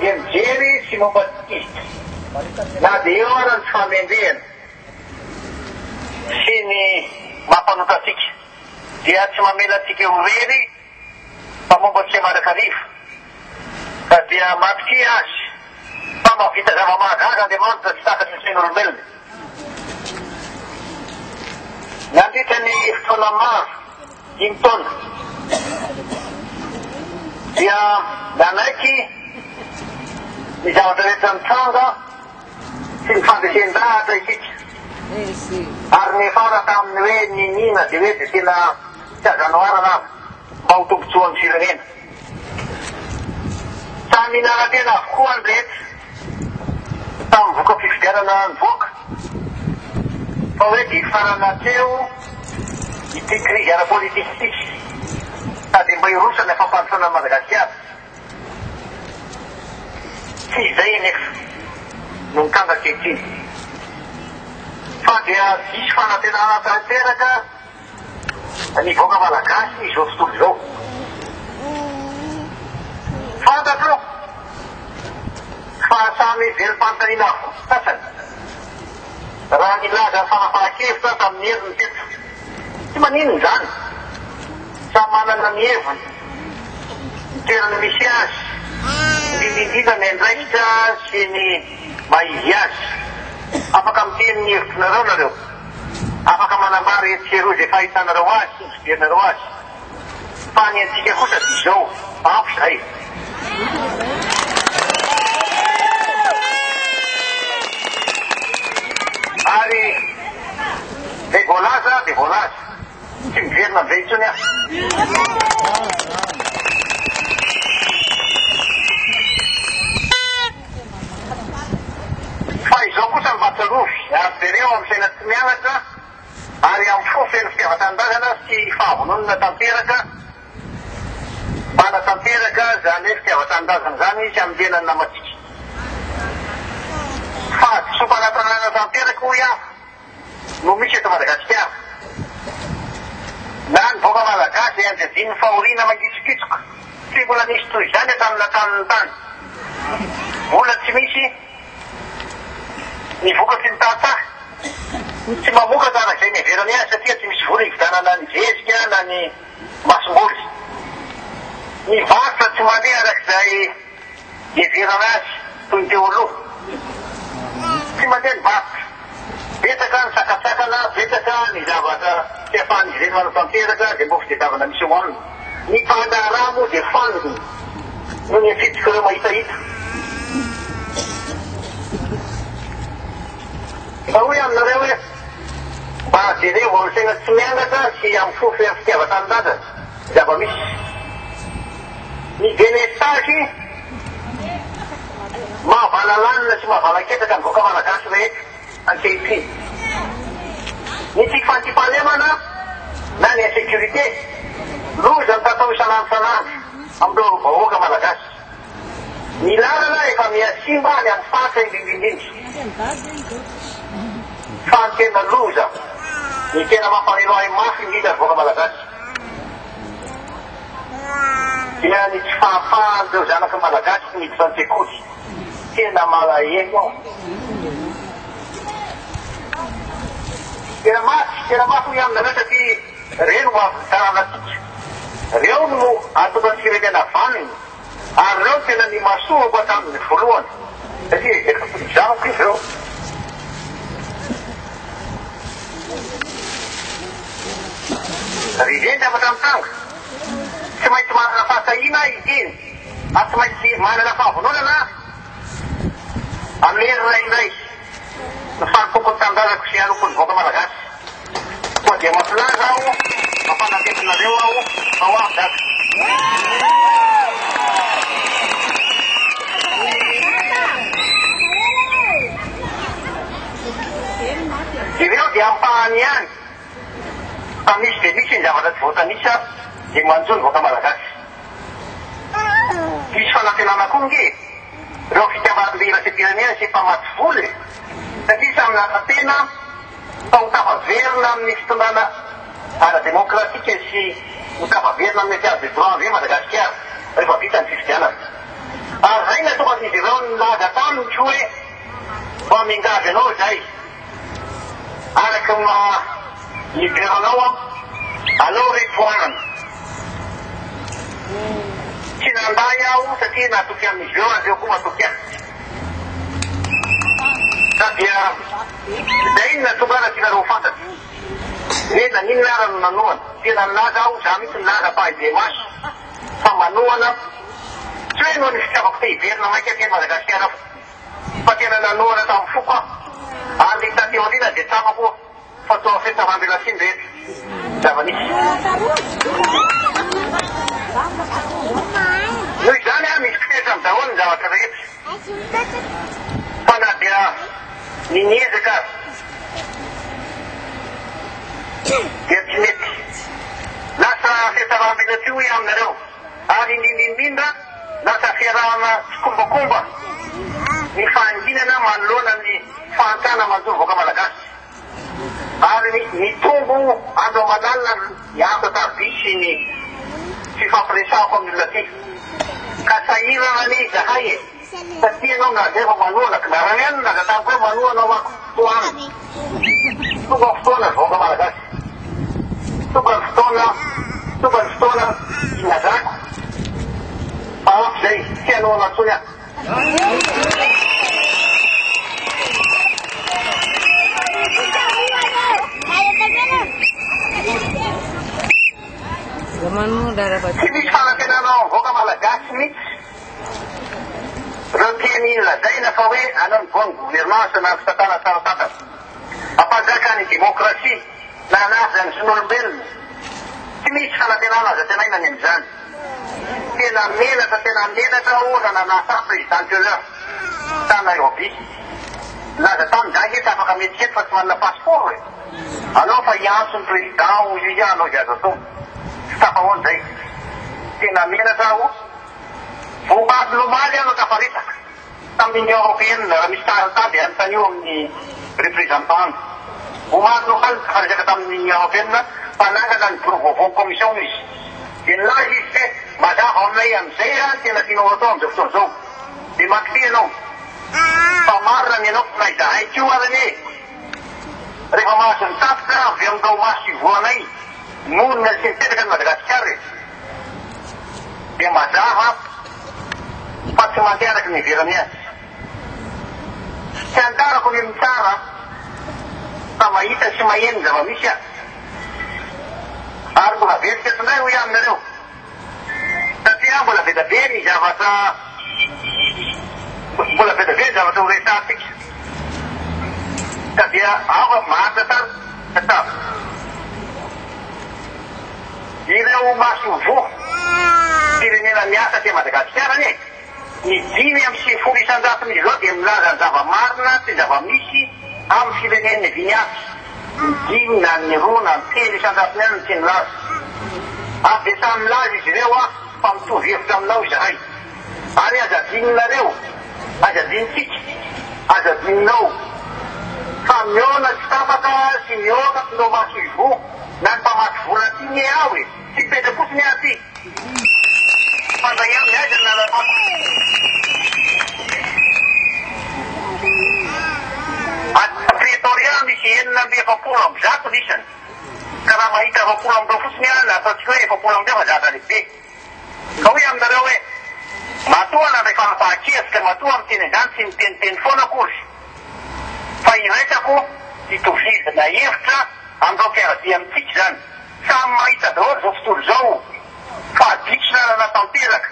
dia mijery sy momba ty na dia eo ara ny famendrehana sy ny mampanoka atsika dia tsy mamela atsika eo rery fa momba tsy marakariva ka dia matoky azy fa mavita zava-mahagaga Andriamanitra tsy takatry ny sain'olombelona. Nandritra ny fotoana maro 5 taona dia nanaiky ny zavatra rehetra mitranga sy ny fandresen-dahatra isika ary nefara tamin'ny hoe ninina dia hoe dia tena tsy azanoarana mba ho tombotsoa amin'ny firenena. Samy naratena avokoa ny rehetra tamin'ny voka fifidianana ny voaka fa hoe dia farana teo ity krizy ara-politika ity sady mba hirosana fampandrosoana Madagasikara. Tsy izay nefa no mikanga ankehitriny fa dia tsisy fanantenana tanteraka ny voaka malagasy izao tontolo izao. Fantatro fa samy velim-panontaniana avokotsasany raha nilaza ny fanapahan-kevitra tamin'ny herin'ny teto. Tsy maninona izany, samy manana ny heviny ny toerana misy azy, indrindra ny andraikitra sy ny maizy azy. Afaka miteny ny hevitrinareo nareo, afaka manambara etsero izay fahitanareo azy sy ny fiderinareo azy, fa ny antsika kosa tsy izao ampy izay. Ary dia voalaza dia voalaza, tsy miverina amin'izay intsony aho. Fa izao kosa ny vatsalovy ary bereo amin'ny saina tsy mianatra ary amin'ny fofeny fitiavan-tanindrazana sy fahavononana tanteraka manatanteraka zany hoe fitiavan-tanindrazana zany izy amin'ny lenany namatsika. Fa tsy sompanatanana tanteraka hoy aho no misy eto Madagasikara. Na ny voaka malagasy anjadiny fahoriana mangitsokitsoka tsy mbola nisy toy izany tamin'ny taniny tany. Mbola tsy misy ny vokatry ny tantara tsy mamoka tarak'izay miverany azy satria tsy misy vola hividanana ny zezika na ny masomboly. Ny varotra tsy mandeha arak'izay hiverana azy toy ny teo aloha. Tsy mandeha ny varotra. Betaka ny sakatsakana, betaka ny zavatra tsy ahafahany izy ireny manatanteraka dia mbo fitadiavana misy eo aminy. Ny mpandaharà moa dia faniny no ny afitsika ireo mahitahita. Fa hoe aminareo hoe mba jereo amin'ny saina tsy mianatra sy amin'ny fofeny fitiavan-tanindrazana zava-misy. Ny denesage mahavalanlanina sy mahavalan-ketaka ny voaka malagasy rehetra ankehitriny. Ny tiky fantipalemana na ny insécurité loza ny tatao isanandro amin'ireo vahoaka malagasy. Ny lalana efa miasimba any amin'ny fatra indrindrindrindra. Fa ny tena loza, ny tena mamparelo ahy mafy indrindra ny voaka malagasy. Dia ny tsy fahafahan'ireo zanaky malagasy ny miditra an-tsekoly. Tena malahelo aho. Tena mafy hoy aminareo satria reo no avitaranatsika. Reo no atokany firenena vaniny ary reo tena ny masoako hatramin'ny voalohany satria efa zanako izy reo. Ry reny zavatra mitanga tsy maintsy manana fahatahiana iteny ary tsy maintsy manana fahavononana amin'ny hery rairay ny fanompompony tanindrazako sy hanoko ny voaka malagasy. Koa dia mahafilaza aho mampanantetinareo aho fa ho avy daka. Ireo dia ampahany ihany fa misy dia misy ny zavatra tsy voatanisa dia manjo ny voaka malagasy. Misy fanantenana koa nge reo fitiavan-dera sy pirenena sy mpamaty voly satria samy nanantena fa ho tafaverina amin'ny fitondrana ara-demokratika sy ho tafaverina amin'ny état de droit amin'izay Madagasikara rehefa vita ny fifidianana. Ary zay natokany izy nilaza taminy hoe mba mingavy anao zay araky niberanao aleo retoanana tsy nanday aho satria natoky amin'izy eo azy eo koa matoky ahy ka dia zay iny natonga ratsika reo fantatsy hoe naninona arany manoana tena nilaza aho za mitsy nilaza pahabe maso fa manoana tsy hoe noho ny fitiavako te hiverina maika teny Madagasikara fa tena nanoana tamin'ny foko aho ary tateo alina dia tsamako fatao fetavam-belatsiny rehetra zava-nisy noho izany a misy fitesa amin'ny daholo ny zavatra rehetra fa na dia niniezaka dia tsy mety lasa fetavam-belatsy io aminareo ary indrindra lasa fiarahana tsy kombakomba ny fahanginana manoloana ny fahantana mandovoka malagasy ary mitombo andro aman'alina ny asa tarobisy ny fifampiresahako amin'ny olona ty ka sahirana ny zahay e satria anao nazefa manoana ka narany any nazatamiko hoe manoanao ako fotoana tonga fotoana voaka malagasy tonga ny fotoana inazako fa afo zay tsy anao natsony aho tsy misy fanantenanao avoaka malagasy mihitsy reo teny lazaina fa hoe anao ny voany gouvernance na fitatana tsaratatana ampanjaka ny démocratie na anazy any son'olombelona tsy misy fanantenana aza tenaina any am'izany tena menatra ora nanasa présidentieleur ta Nairobi laza tamin'izay efa afaka metsikety fa tsy manana passeport e anao fa hiantso ny président o io anao de azo atao tsy tapahoany zay tena menatra o vomaty lomaly anao tafaritaka tamin'ny européenne raha misy tarintady anotan'io amin'ny représentant vomaty lomaly tafaritaka tamin'ny européenne fa nangana ny provovoa commission izy de nilaza izy hoe mazava aminay am'izay a tena tianao atao am'izao fotoana zao de makity anao fa marina ny anao na izahay kio arany e rehefa mahazo ny tapika avy amindao maso ivoanay monina sy mipetaka ny Madagasikara e de mazava fa tsy manteraka ny iverany azy tsy antarako ny mitsara fa mahita sy maheno zava-misy a ary mbola vesika tindray ho aminareo satria mbola vedabe ny zavatra ho resatsika ka dia afa mahatra tara ireo masovo firenena miasa ty Madagasikara ane ny 5,100 milao dia milaza ny zava-marina sy zava-misy amin'ny fireneny viniasy ny 5 ny 2 na 300 ny tsy nilaza avy de samy milaza izy ireo a fa mitovy hevitra aminao izahay ary azadinonareo azadinitsika azadininao fa miona tsy tapaka sy miona no maso ivo na ny mpamaty vola ty ny ao e tsy petra fotsiny ahy ty fanday aminy aiza nalapako Pretoria misy 9,7 nisany ka raha mahita 12 fotsiny any ataotsika hoe 12 fa zatra lehibe ka hoe aminareo hoe matoa na rehefa napahakiasika matoa amin'ny teny izany tsy miteniteny foana akory fa iraisako hitovizana hevitra amin'izao fiaradia amintsika zany samy mahita daholo zao fotoalo zao fa aditsina natamperaka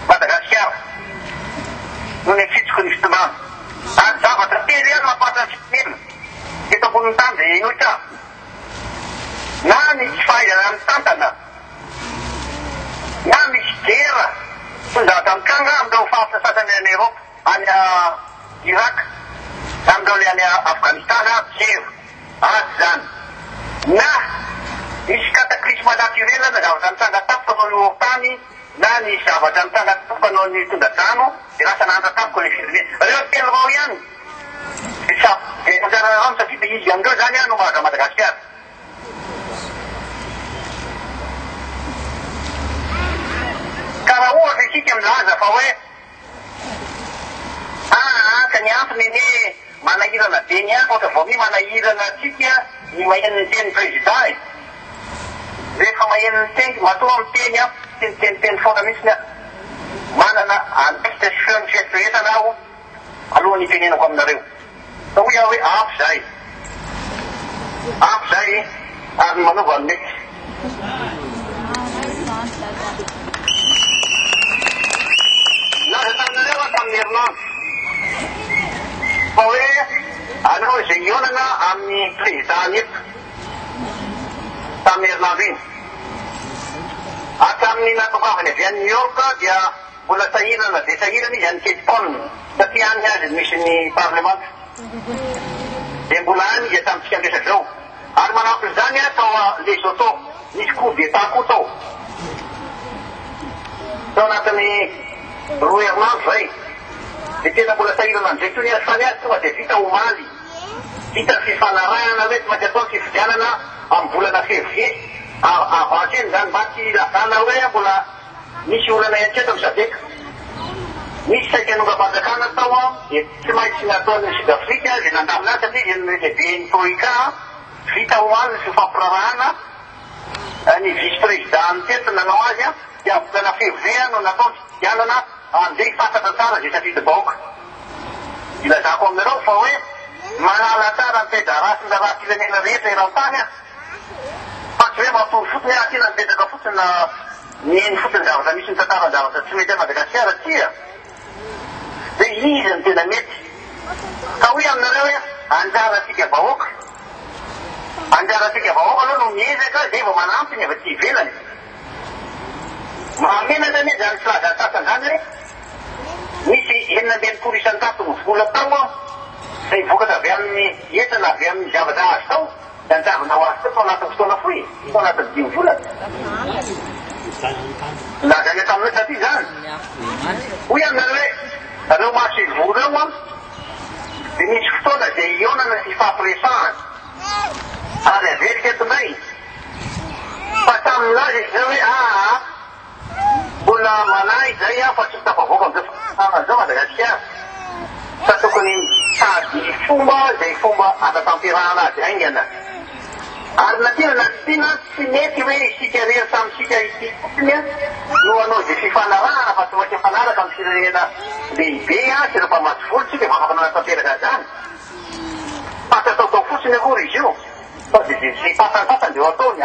Madagasikara no ny fitsiko ny fitondrano ary zavatra tely any mampatra ny fitonena eto amboniny tany de ino ita na misy fahaizana ny tantana na misy gera sy zavatra mikanga amindreo faritra sasany any Europe any Irak amindreo le any Afghanistan zero azy zany na misy cataclysme naturel na zavatra mitanga tapoka anao ny tany na ny zavatra mitanga tapoka anao ny tondradrano de lasa nandrataboko le firenena reo telo avao ihany de anjararano satria de izy amindreo zany any no mahaza Madagasikara ka raha ohatra isika milaza fa hoe ny antony ny manahirana be ny ako ohatra vao mi manahirana atsika ny maheno ny teny président rehefa maheno ny teny matoa amin'ny teny teniteniteny foana mihitsy manana antsika sy feony fieritreretana aho alohan'ny tenenako aminareo fa hoe aho hoe afo zay ary manova ny mety laza taminareo a tamin'ny herinandro fa hoe anao izay ionana amin'ny président eto tamin'ny herinandro iny atamin'ny natokavany avy any New York dia mbola sahirana dia sahirana izy any Cape Town satria any azy misy ny parlement dia mbola any izy tamintsika andresaka zao ary manampy izany tao Lesotho misy coup d'état koa tao anatin'ny roa herinandro zay dia tena mbola sahirana an'izay toy ny asany azy tonga dia vita omaly vita ny fifanarahana hoe tsy maintsy atao ny fifidianana amin'ny volana février avakeny zany mba tsy lazana hoe mbola misy olana entseto amin'ny sadeka misy saika nonga-panjakana tao dia tsy maintsy nataon'ny Sud-Afrique zay nandamina azy satria izy lehibe ny troika vita omaly ny fifampirarahana ny vice-président teto nanao azy dia amin'ny volana février no natao ny fifidianana andeha fantatra tsara zay safidy-baoaka ilazako aminareo fa hoe manala tsara ny fédération raha firenena rehetra eran-tany fa tsy hoe matory fotony aty na nipetraka fotsiny na mieny fotony zavatra misy ny tantaran'ny zavatra tsy mety Madagasikara tia dia izy ny tena mety ka hoe aminareo hoe anjaratsika vahoaka aloha no miezaka zay vao manampy ny avy aty ivelany mahamenatra ny zany tsy laza sasany zany hoe misy 9 isan-tato ny vola tao zay vokatra avy amin'ny entana avy amin'ny zavatra azy tao da ny zavana ho azy tao tao anatin'ny fotoana foy tao anatin'ny 5 volana lazany taminay taty zany hoy aminareo hoe reo marché vola reo dia misy fotoana zay ionana ny fifampiresahana ary averika etondray fa taminazy izy zay hoe mbola manahy zay fa tsy tafavoaka am'izao fahafanana zao Madagasikara fa tokony sady fomba zay fomba atatamperahana azy aingana ary natina na tiana tsy mety hoe isika rery samy sika ity fotsiny no anao zay fifanarahana fa tsy maintsy mifanaraka amin'ny firenena lehibe sy ireo mpamatsy volo tsika efa afaka manatanteraka zany fa tsy ataotao fotsiny akory izy io fa dia zay pasanpasany dia ataony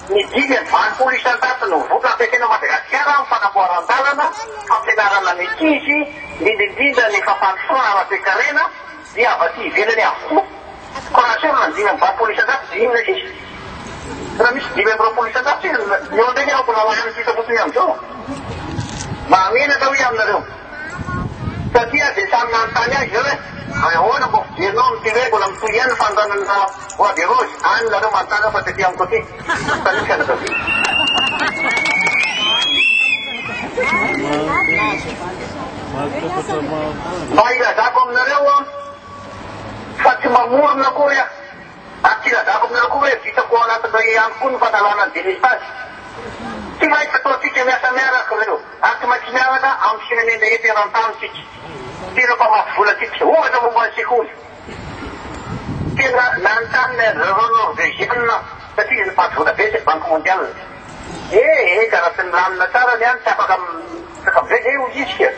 ny 20 isan-tato no voka ampiasaina Madagasikara amin'ny fanamboaran-dalana fampianarana ny ankizy indrindrindra ny fampandrosoana ara-toekarena dia avy aty ivelany avokoa ka raha sorona ny 20 isan-tato dia inona sisy raha misy 20 isan-tato sisy eo ndraiky ao mbola mahany sisa fotsiny amin'izao mahamenatra hoe aminareo satria dia samy manontany azy zao hoe ahoana mbo fijerinao ny ty hoe mbola mitoy ihany ny fandranana bois de rose any nareo manontany fa taty amiko aty tany fianakavy fa ilazako aminareo fa tsy mamorona akory ty ilazako aminareo koa hoe vitako anatin'izay ihany koa ny fanalana ny délestage tsy maintsy ataotsika miasa miaraka reo ary tsy maintsy miaraka amin'ny firenena rehetra eran-tany tsika tena mpamaty vola tsika ohatra momba ny sekoly tena nanontany norvégienne satria ny mpaty vola betsy banque mondiale karaha tsy nilamina tsara ny any tsy afaka sakafizay zay ho isika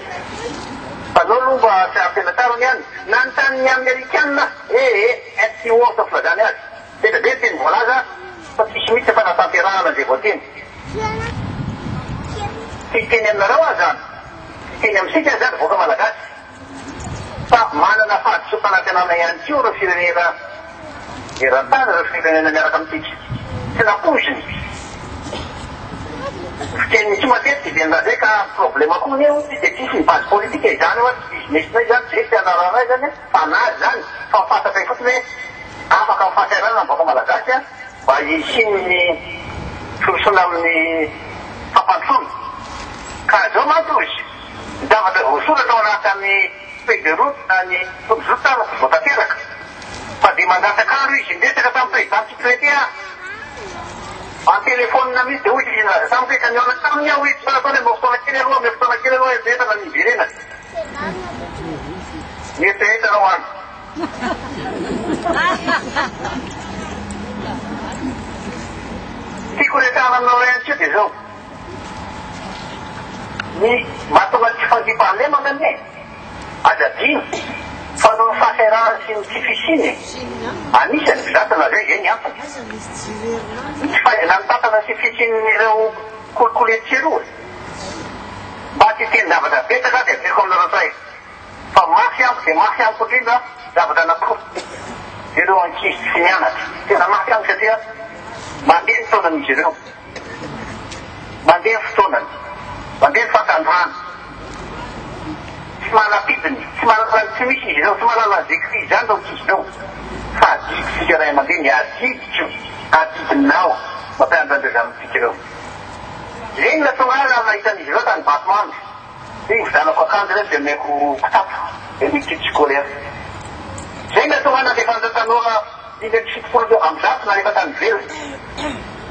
fa anao aloha mba tsy afena tsara ny any nanontany ny amerikanina tsy ohatra filazany azy tena be teny voalaza fa tsisy mihitsy fa natamperahana zay vao teny tsy teny aminareo azy zany teny amintsika zany voaka malagasy fa manana fahadisom-panantenana ihany kio reo firenena eran-tany reo firenena miaraka amintsika tsy napoiziny fiteny tsy matetiky dia nda zay ka problema koa ny eo dia tsisy ny base politika izany oa tsy businessnay zany tsy hoe fianaranay zany fa nazy zany fa mifantatray fotsiny hoe afaka mifankairana vaoaka malagasy mba hisiny ny solosona amin'ny fampandrosoana ka zao manko izy zavatra voasoratra ao anatin'ny feuille de route na ny tombozotana tsy voatanteraka fa dia mandatakaro izy indresaka tamin'ny président secrété en téléphone misy dia hoy izy naza tamiko hoe kaniona taminy aho izy fa nataony mba fotoana kely aloha me fotoana kely aloha entana ny iverena Mety hitanao any. Tiako retana aminao ihany koa dia zao. Ny mahatonga tsy fandiam-pahalemana ane. Azadino. Fa no fahasairana sy ny tsy fisiny. Anisany fizatana zay zay ny antony. Tsy fahaizana mitantana sy fisin'ireo kolokolety roa. Mba tsy teny zavatra betsaka dia teko aminareo zay. Fa mafy amiko dia mafy amiko indrindra zavatra anankiroa. Ireo ankizy sy mianatra. Tena mafy amiko satria mandeha ny fotoanan'izy ireo. Mandeha ny fotoanany. Mandeha ny fahatanjahana. Tsy manapidiny. Tsy manapidiny tsy misy izy ireo. Tsy manana zikry izany ireo ankizy ireo. Fa adikitsika iray mandeha ny adikitro. Adidinao. Mampianatra andreo amintsika ireo. Zeny na tonga azy nahitan'izy ireo tany Batman. Iny vidanako akanjo ireo dia meko kitapo. Dia mikitsy kolera. Zeny na tonga dia efa tanora 170 amzato na rehefa tany very.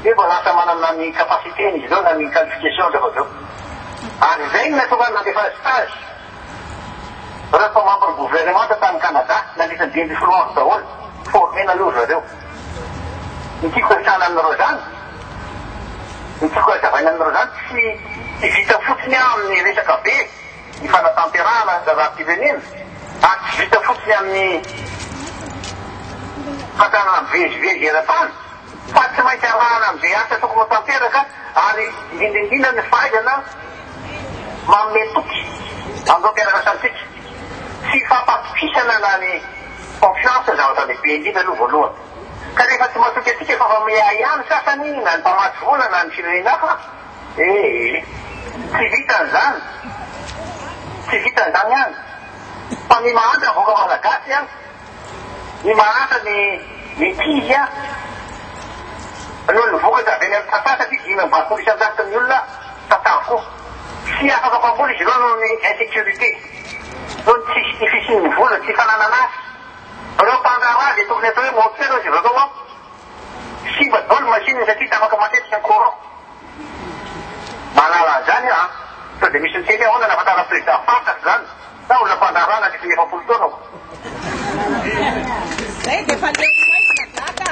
Dia mba lasa manana ny kapasiteny izy ireo na ny qualification rehefa zao. Ary zeny na tonga dia efa stage. Rehefa mpamambry gouvernement tany Canada nandritany 20 ans daholo. Formena aloha zareo. Ny tiako hiasana aminareo zany. Ny tiako hazavaina aminareo zany tsy vita fotsiny amin'ny resaka be ny fanatanterahana zava-pirenena ary tsy vita fotsiny amin'ny fahatanana mivezivezy eran-tany fa tsy maintsy arahana amin'izay asa tokony ho tanteraka ary indrindrindrindra ny fahaizana manome toky amin'izao mpiaraka samitsika sy fampatokisana na ny confiance zavatra lehibe indrindra aloha voalohany. Ka rehefa tsy mahatoky atsika efa fa miay ihany sasany na ny mpamatsy vola na ny firenena hafa tsy vitan'izany. Tsy vitan'izany ihany. Fa ny mahantra voaka malagasy ihany. Ny mahantra ny kizy ihany. Aloha ny vokatra avy any amin'ny tantara satria dimy amby valopolo isan-jato ny olona tantara. Tsy afaka mpamboly izy ireo noho ny insécurité. Noho ny tsisy ny fisian'ny vola, tsy fananana azy. Reo mpandrara dia tokony atao hoe moteur izy ireo zao simba daholo machine satria tafaka matetika ny courant. Manala an'izany a. Sao dia misy niteny ahoana nafatara président fantatry zany. Na olona mpandrarana ny 90 taona. Zay dia efa leo maizina daka.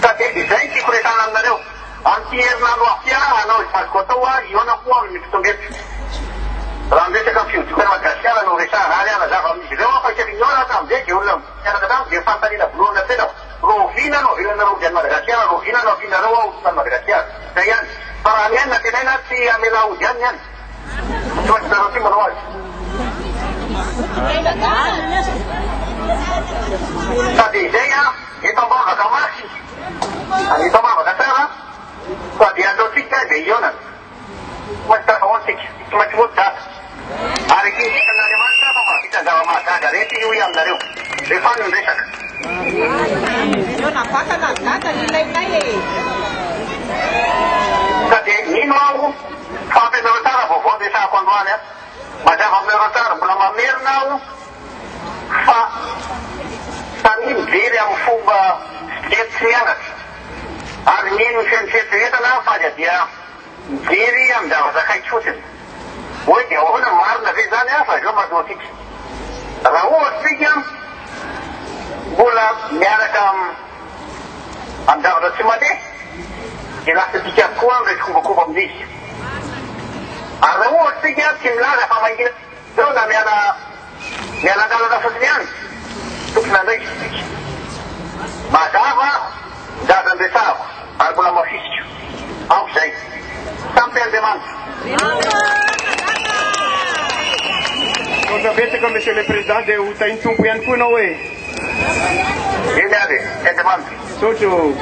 Ka dia izay tiako resana aminareo. Amin'ity herinandro afia anao izazoko atao a iona koa amin'ny fitongeto. Raha miresaka amin'ny fiodikana Madagasikara no resana hary ana zava amin'izy ireo fa isafinyora tamin'izay dia olona miaraka taminy dia fantaniana volohana tena. Rovina no avelonareo diany Madagasikara, rovina no avinareo ao tany Madagasikara. Zay ihany. Fa raha mihainy na tenaina tsy amela ody ihany ihany. Tsy maintsy zareo ty manao azy. Sady izay a, eto ambavaka masy. Eto ambavaka tsara. Sady ataotsika dia ionana. Tsy maintsy tafahoantsika. Tsy maintsy voty data. Ary kinsika n'Andriamanitra fa mahavita zava-mahagaga rehetra io aminareo. Rehefa ny resaka. Io navatana data ilainay e. Ka dia nino aho fampianareo tsara vaovao resahako androany a. Mazava aminareo tsara mbola mamerina aho fa samy mijery amin'ny fomba jery tsy mianatra. Ary nino ny fianitreritreretana fa dia mijery amin'ny zavatra akaiky fotsiny. Hoe dia ahoana marina ve zany a fa ireo mahazo atsika. Raha ohatra tsika mbola miaraka amin'ny zavatra tsy mandeha dia lasa tsika koa amin'ny kobakoba amin'izy. Ary raha ohatra tsika tsy milaza fa mahingina ireo na mialan-dalana fotsiny ihany tokony andraiky tsika. Mazava zaza andresahako ary mbola mafisika. Amiko zay. Sampy Andriamanitra. Betsaka Monsieur le Président dia ho tahin-tompo ihany koa ianao hoe. Eny avy, Andriamanitra. Sotro.